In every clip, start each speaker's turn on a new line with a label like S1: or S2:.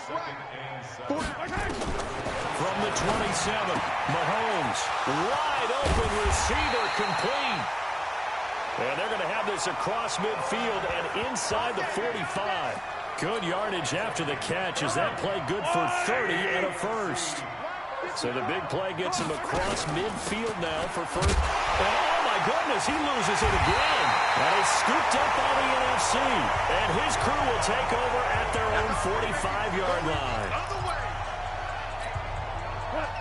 S1: From the 27, Mahomes, wide open receiver, complete. And they're going to have this across midfield and inside the 45. Good yardage after the catch. Is that play good for 30 and a first? So the big play gets him across midfield now for first. And oh my goodness, he loses it again. And he's scooped up by the NFC. And his crew will take over at their own 45-yard line.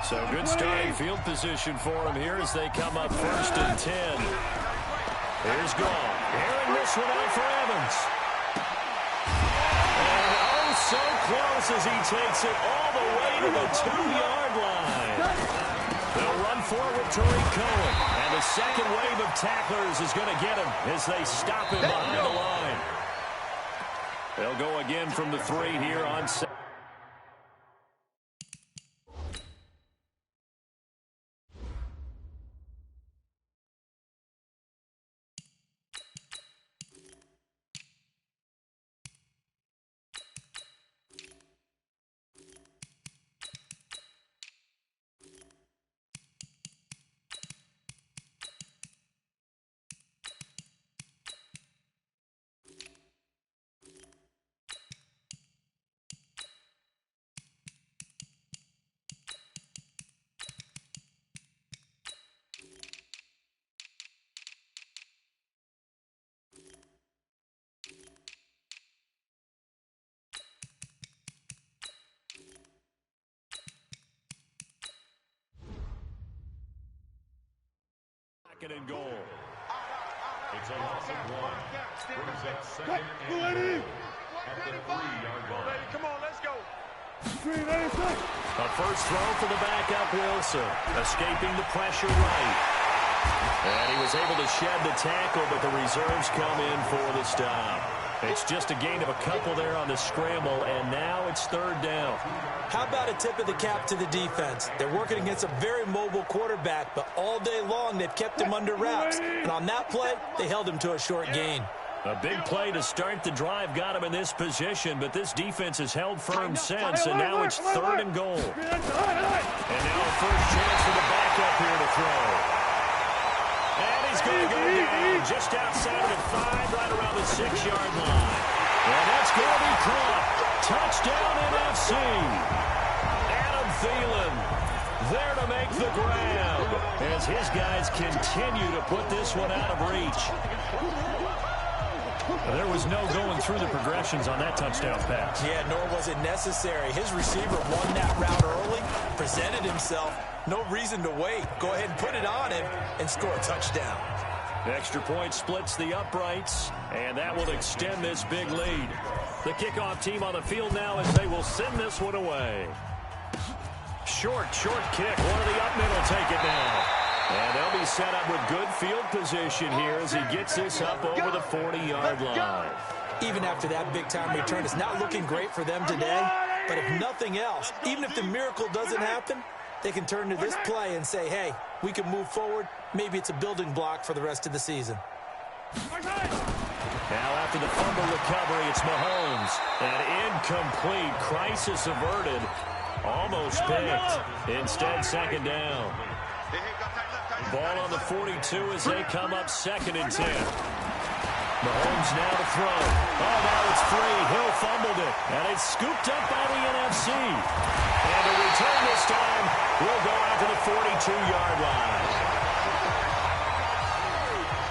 S1: So good starting field position for him here as they come up 1st and 10. Here's Gall. Airing this one out for Evans. And oh, so close as he takes it all the way to the 2-yard line. They'll run forward Tariq Cohen. And the second wave of tacklers is going to get him as they stop him behind the line. They'll go again from the 3 here on second. Second and goal. It's a loss of 1. Brings up second and goal at the 3-yard line. Come on, let's go. A first throw for the backup Wilson. Escaping the pressure right. And he was able to shed the tackle, but the reserves come in for the stop. It's just a gain of a couple there on the scramble, and now it's 3rd down.
S2: How about a tip of the cap to the defense? They're working against a very mobile quarterback, but all day long they've kept him under wraps. And on that play, they held him to a short gain.
S1: A big play to start the drive got him in this position, but this defense has held firm since, and now it's 3rd and goal. And now a first chance for the backup here to throw. And he's going to go down just outside of the 5, right around the 6-yard line. And that's going to be caught. Touchdown NFC. Adam Thielen there to make the grab as his guys continue to put this one out of reach. There was no going through the progressions on that touchdown pass.
S2: Yeah, nor was it necessary. His receiver won that route early, presented himself. No reason to wait. Go ahead and put it on him and score a touchdown.
S1: Extra point splits the uprights, and that will extend this big lead. The kickoff team on the field now as they will send this one away. Short kick. One of the up middle take it now. And they'll be set up with good field position here as he gets this up over the 40-yard line.
S2: Even after that big-time return, it's not looking great for them today. But if nothing else, even if the miracle doesn't happen, they can turn to this play and say, hey, we can move forward. Maybe it's a building block for the rest of the season.
S1: Now after the fumble recovery, it's Mahomes. And incomplete. Crisis averted. Almost picked. Instead, 2nd down. Ball on the 42 as they come up 2nd and 10. Mahomes now to throw. Oh, now it's free. Hill fumbled it. And it's scooped up by the NFC. And the return this time will go out to the 42-yard line.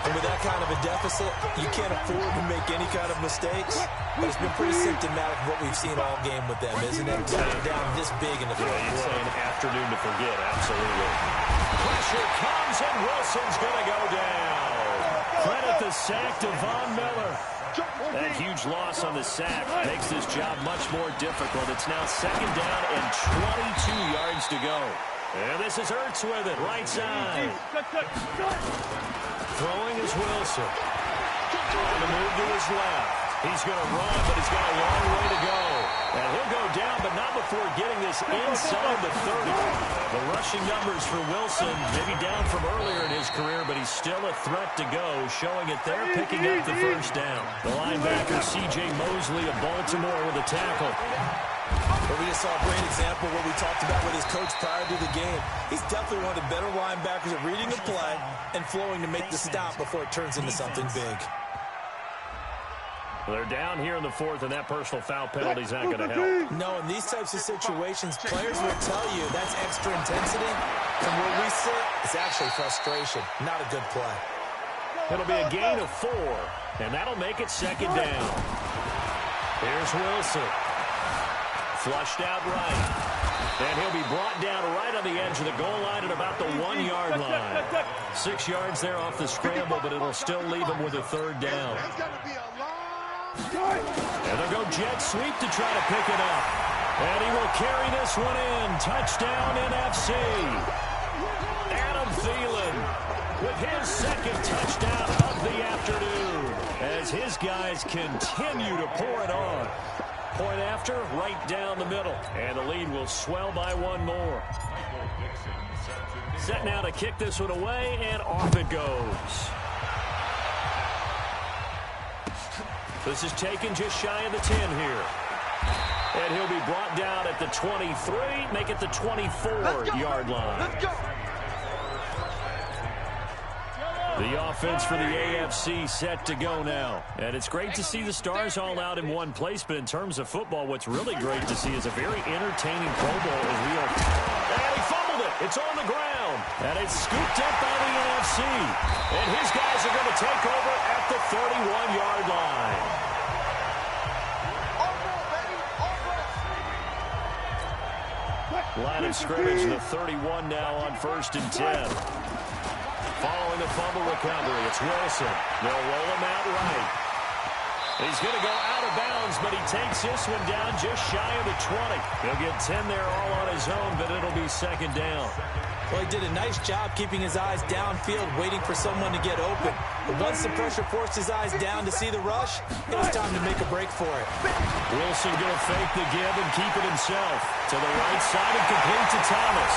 S2: And with that kind of a deficit, you can't afford to make any kind of mistakes. But it's been pretty symptomatic of what we've seen all game with them, isn't it? Down this big in the fourth quarter.
S1: It's an afternoon to forget, absolutely. Pressure comes, and Wilson's going to go down. Credit the sack to Von Miller. That huge loss on the sack makes this job much more difficult. It's now 2nd down and 22 yards to go. And this is Ertz with it, right side. Throwing is Wilson. Trying to move to his left. He's going to run, but he's got a long way to go. And he'll go down, but not before getting this inside the 30. The rushing numbers for Wilson, maybe down from earlier in his career, but he's still a threat to go, showing it there, picking up the first down. The linebacker, C.J. Mosley of Baltimore with a tackle.
S2: But we just saw a great example of what we talked about with his coach prior to the game. He's definitely one of the better linebackers at reading the play and flowing to make the stop before it turns into something big.
S1: They're down here in the fourth, and that personal foul penalty is not going to help.
S2: No, in these types of situations, players will tell you that's extra intensity. From where we sit, it's actually frustration, not a good play.
S1: It'll be a gain of 4, and that'll make it second down. Here's Wilson. Flushed out right. And he'll be brought down right on the edge of the goal line at about the 1-yard line. 6 yards there off the scramble, but it'll still leave him with a third down. And they'll go jet sweep to try to pick it up. And he will carry this one in. Touchdown NFC. Adam Thielen with his second touchdown of the afternoon as his guys continue to pour it on. Point after, right down the middle. And the lead will swell by 1 more. Set now to kick this one away, and off it goes. This is taken just shy of the 10 here. And he'll be brought down at the 23, make it the 24-yard line.
S3: Let's go.
S1: The offense for the AFC set to go now. And it's great to see the stars all out in one place, but in terms of football, what's really great to see is a very entertaining Pro Bowl as we are. And he fumbled it. It's on the ground. And it's scooped up by the NFC. And his guys are going to take over at the 31-yard line. Line of scrimmage, the 31 now on 1st and 10. Following the fumble recovery, it's Wilson. They'll roll him out right. He's going to go out of bounds, but he takes this one down just shy of the 20. He'll get 10 there all on his own, but it'll be second down.
S2: Well, he did a nice job keeping his eyes downfield, waiting for someone to get open. But once the pressure forced his eyes down to see the rush, it was time to make a break for it.
S1: Wilson going to fake the give and keep it himself. To the right side and complete to Thomas.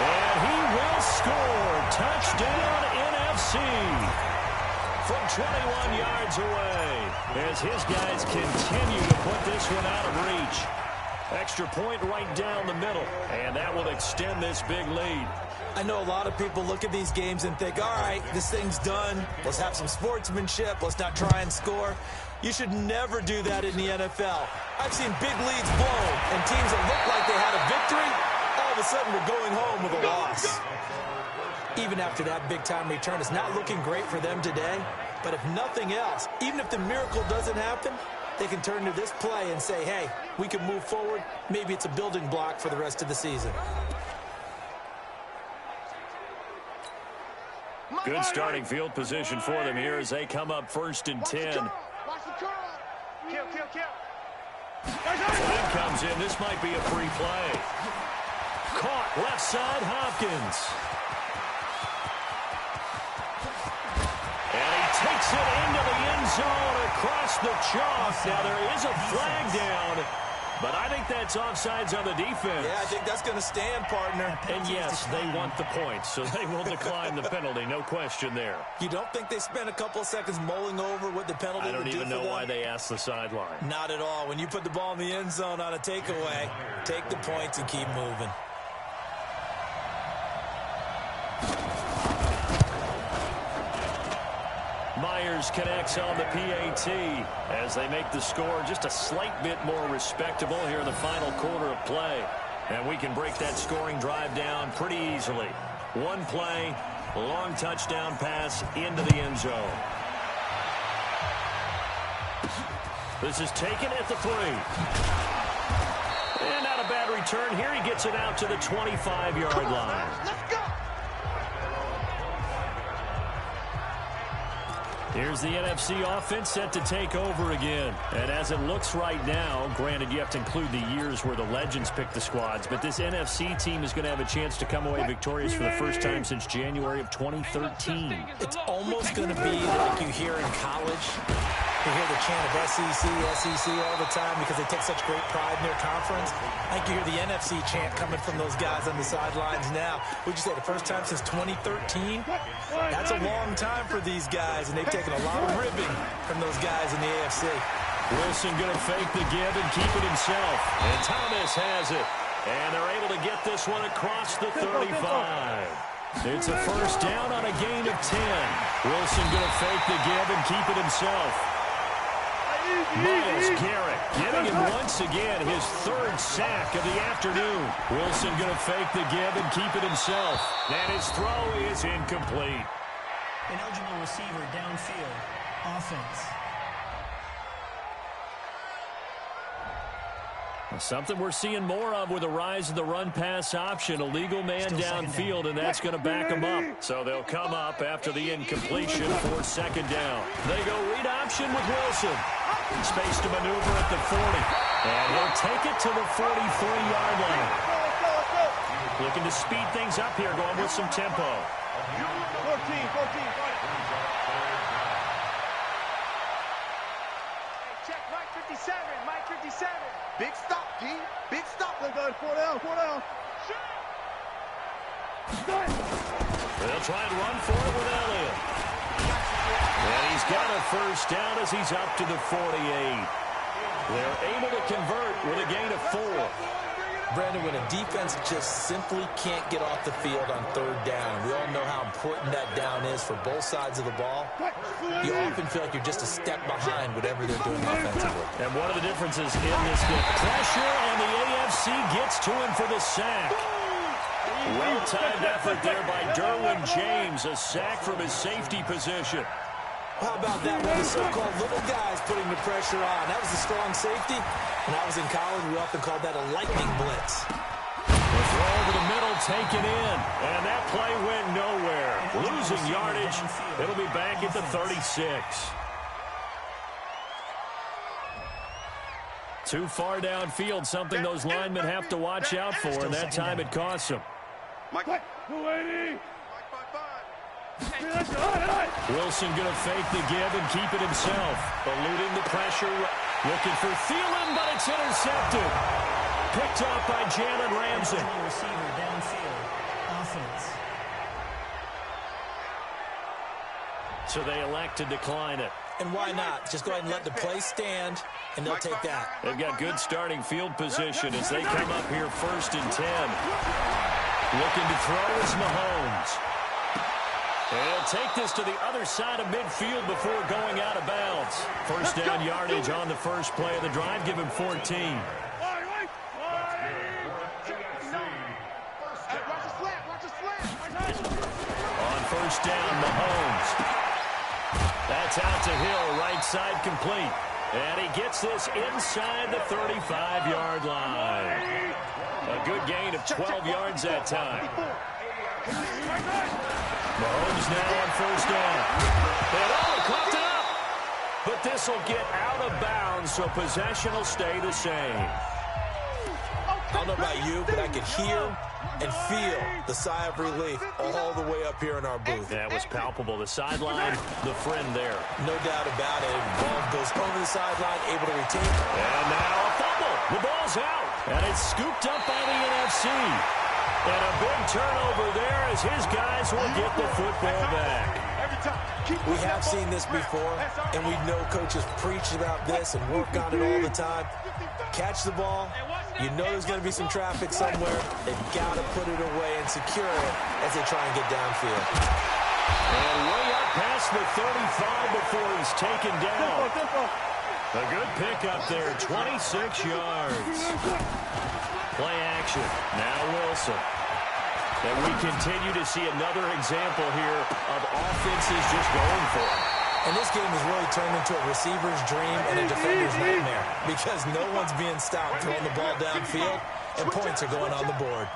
S1: And he will score. Touchdown NFC. From 21 yards away. As his guys continue to put this one out of reach. Extra point right down the middle. And that will extend this big lead.
S2: I know a lot of people look at these games and think, all right, this thing's done. Let's have some sportsmanship. Let's not try and score. You should never do that in the NFL. I've seen big leads blown and teams that looked like they had a victory, all of a sudden we're going home with a loss. Even after that big-time return, it's not looking great for them today. But if nothing else, even if the miracle doesn't happen, they can turn to this play and say, hey, we can move forward. Maybe it's a building block for the rest of the season.
S1: Good starting field position for them here as they come up 1st and 10. Flynn comes in. This might be a free play. Caught left side, Hopkins. And he takes it into the end zone across the chalk. Now there is a flag down, but I think that's offsides on the defense.
S2: Yeah, I think that's going to stand, partner.
S1: And yes, they want the points, so they will decline the penalty. No question there.
S2: You don't think they spent a couple of seconds mulling over what the penalty would do for them?
S1: I don't even know why they asked the sideline.
S2: Not at all. When you put the ball in the end zone on a takeaway, take the points and keep moving.
S1: Myers connects on the PAT as they make the score just a slight bit more respectable here in the final quarter of play. And we can break that scoring drive down pretty easily. One play, long touchdown pass into the end zone. This is taken at the 3. And not a bad return here. He gets it out to the 25-yard line.
S3: Let's go.
S1: Here's the NFC offense set to take over again. And as it looks right now, granted you have to include the years where the legends pick the squads, but this NFC team is going to have a chance to come away victorious for the first time since January of 2013.
S2: It's almost going to be like you hear in college. You hear the chant of SEC, SEC all the time because they take such great pride in their conference. I think you hear the NFC chant coming from those guys on the sidelines now. Would you say the first time since 2013? That's a long time for these guys, and they've taken a lot of ribbing from those guys in the AFC.
S1: Wilson going to fake the give and keep it himself. And Thomas has it. And they're able to get this one across the 35. It's a first down on a gain of 10. Wilson going to fake the give and keep it himself. Myles Garrett getting him once again, his third sack of the afternoon. Wilson going to fake the give and keep it himself. And his throw is incomplete.
S3: Ineligible receiver downfield. Offense.
S1: Something we're seeing more of with the rise of the run-pass option. A legal man downfield, and that's going to back them up. So they'll come up after the incompletion for second down. They go read option with Wilson. Space to maneuver at the 40. And he'll take it to the 43-yard line. Looking to speed things up here, going with some tempo.
S4: 14. Check Mike 57. Mike 57. Big stop, D. Big stop. Let's go. 4 down.
S1: They'll try and run for it with Elliott. And he's got a first down as he's up to the 48. They're able to convert with a gain of 4.
S2: Brandon, when a defense just simply can't get off the field on third down, we all know how important that down is for both sides of the ball. You often feel like you're just a step behind whatever they're doing offensively.
S1: And one of the differences in this game, pressure, and the AFC gets to him for the sack. Well-timed effort there by Derwin James, a sack from his safety position.
S2: How about that? One of the so-called little guys putting the pressure on. That was a strong safety. When I was in college, we often called that a lightning blitz.
S1: The throw over the middle taken in. And that play went nowhere. Losing yardage. It'll be back at the 36. Too far downfield, something those linemen have to watch out for, and that time it costs them. Wilson going to fake the give and keep it himself. Eluding the pressure. Looking for Thielen, but it's intercepted. Picked up by Jalen Ramsey.
S3: Receiver downfield. Offense.
S1: So they elect to decline it.
S2: And why not? Just go ahead and let the play stand, and they'll take that.
S1: They've got good starting field position as they come up here 1st and 10. Looking to throw is Mahomes. And he'll take this to the other side of midfield before going out of bounds. First down yardage on the first play of the drive. Give him 14. On first down, Mahomes. That's out to Hill, right side complete. And he gets this inside the 35-yard line. A good gain of 12 yards that time. Mahomes now on first down. And coughed it up. But this will get out of bounds, so possession will stay the same.
S2: I don't know about you, but I could hear and feel the sigh of relief all the way up here in our booth.
S1: That was palpable. The sideline, the friend there.
S2: No doubt about it. Ball goes over the sideline, able to retain.
S1: And now a fumble. The ball's out. And it's scooped up by the NFC. And a big turnover there as his guys will get the football back.
S2: We have seen this before, and we know coaches preach about this and work on it all the time. Catch the ball. You know there's going to be some traffic somewhere. They've got to put it away and secure it as they try and get downfield.
S1: And way up past the 35 before he's taken down. A good pickup there, 26 yards. Play action. Now Wilson. And we continue to see another example here of offenses just going for it.
S2: And this game has really turned into a receiver's dream and a defender's nightmare because no one's being stopped throwing the ball downfield, and points are going on the board.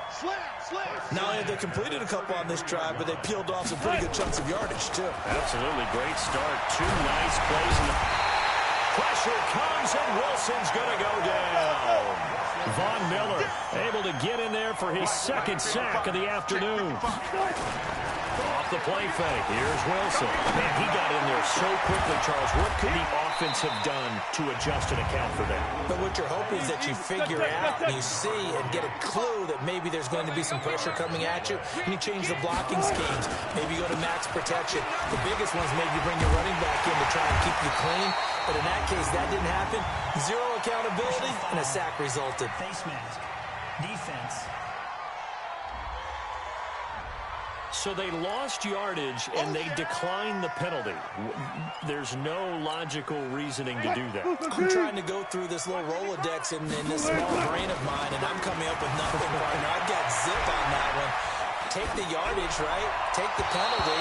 S2: Not only have they completed a couple on this drive, but they peeled off some pretty good chunks of yardage, too.
S1: Absolutely great start. 2 nice plays. And the pressure comes, and Wilson's going to go down. Von Miller able to get in there for his second sack of the afternoon. Off the play fake. Here's Wilson. Man, he got in there so quickly, Charles. What could the offense have done to adjust and account for that?
S2: But what you're hoping is that you figure out, you see, and get a clue that maybe there's going to be some pressure coming at you, and you change the blocking schemes. Maybe you go to max protection. The biggest one's maybe bring your running back in to try and keep you clean. But in that case, that didn't happen. Zero accountability, and a sack resulted.
S3: Face mask. Defense.
S1: So they lost yardage, and they declined the penalty. There's no logical reasoning to do that.
S2: I'm trying to go through this little Rolodex in this small brain of mine, and I'm coming up with nothing, partner. I've got zip on that one. Take the yardage, right? Take the penalty.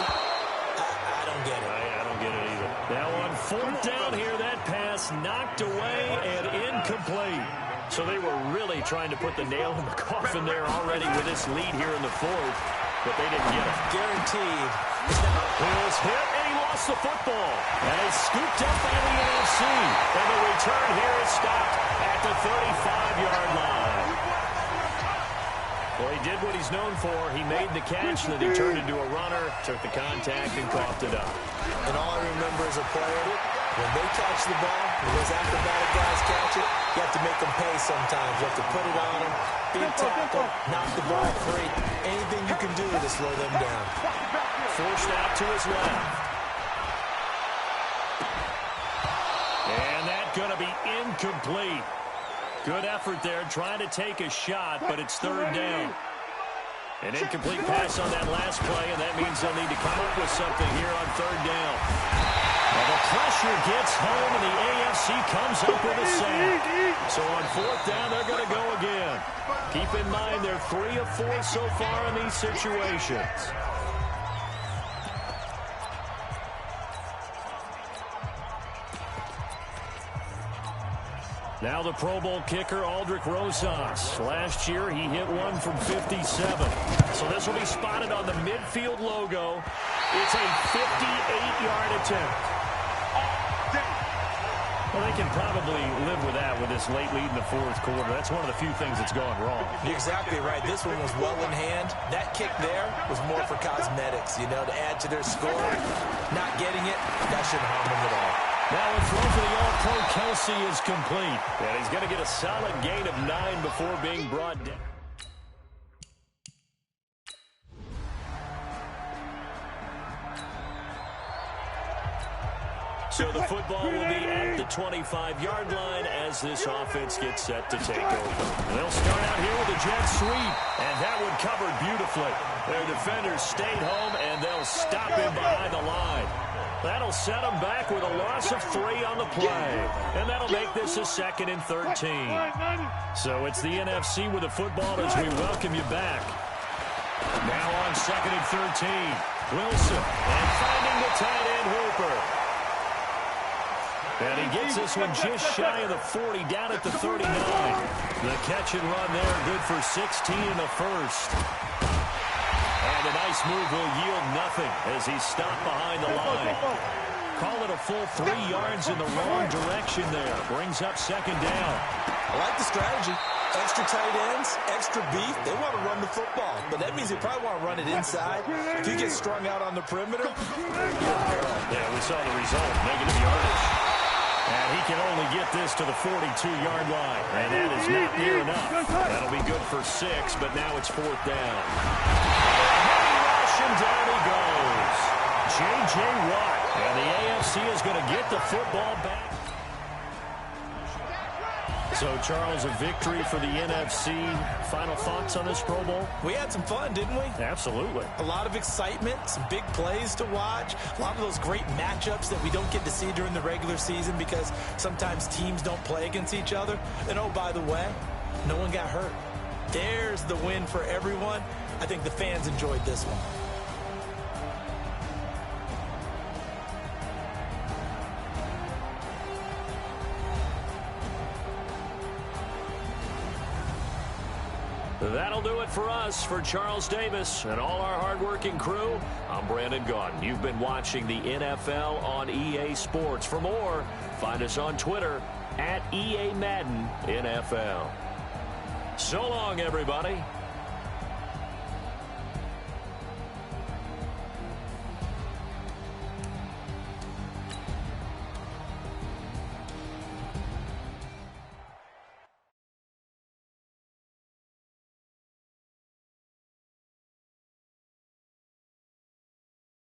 S2: I don't get it.
S1: I don't get it either. Now on fourth down here, that pass knocked away and incomplete. So they were really trying to put the nail in the coffin there already with this lead here in the fourth. But they didn't get it.
S2: Guaranteed.
S1: He was hit, and he lost the football. And it's scooped up by the NFC. And the return here is stopped at the 35-yard line. Well, he did what he's known for. He made the catch, and then he turned into a runner, took the contact, and coughed it up.
S2: And all I remember as a player, when they catch the ball, when those acrobatic guys catch it, you have to make them pay sometimes. You have to put it on them, big tackle, knock the ball free. Anything you can do to slow them down.
S1: Forced out to his left. And that's going to be incomplete. Good effort there, trying to take a shot, but it's third down. An incomplete pass on that last play, and that means they'll need to come up with something here on third down. Well, the pressure gets home, and the AFC comes up with a sack. So on fourth down, they're going to go again. Keep in mind, they're 3 of 4 so far in these situations. Now the Pro Bowl kicker, Aldrich Rosas. Last year, he hit one from 57. So this will be spotted on the midfield logo. It's a 58-yard attempt. Well, they can probably live with that with this late lead in the fourth quarter. That's one of the few things that's gone wrong.
S2: You're exactly right. This one was well in hand. That kick there was more for cosmetics, you know, to add to their score. Not getting it, that shouldn't harm them at all.
S1: Now a throw for the All-Pro Kelsey is complete. And he's going to get a solid gain of 9 before being brought down. So the football will be at the 25-yard line as this offense gets set to take over. They'll start out here with a jet sweep, and that one covered beautifully. Their defenders stayed home, and they'll stop him behind the line. That'll set them back with a loss of 3 on the play, and that'll make this a 2nd and 13. So it's the NFC with the football as we welcome you back. Now on 2nd and 13, Wilson, and finding the tight end Hooper. And he gets this one just shy of the 40, down at the 39. The catch and run there, good for 16 in the first. And a nice move will yield nothing as he's stopped behind the line. Call it a full 3 yards in the wrong direction there. Brings up 2nd down.
S2: I like the strategy. Extra tight ends, extra beef. They want to run the football, but that means they probably want to run it inside. If you get strung out on the perimeter, you're in peril.
S1: Yeah, we saw the result, negative yardage. And he can only get this to the 42-yard line. And that is not near enough. That'll be good for 6, but now it's 4th down. And down he goes. J.J. Watt. And the AFC is going to get the football back. So, Charles, a victory for the NFC. Final thoughts on this Pro Bowl?
S2: We had some fun, didn't we?
S1: Absolutely.
S2: A lot of excitement, some big plays to watch, a lot of those great matchups that we don't get to see during the regular season because sometimes teams don't play against each other. And, oh, by the way, no one got hurt. There's the win for everyone. I think the fans enjoyed this one.
S1: That'll do it for us. For Charles Davis and all our hardworking crew, I'm Brandon Gaudin. You've been watching the NFL on EA Sports. For more, find us on Twitter @EA Madden NFL. So long, everybody.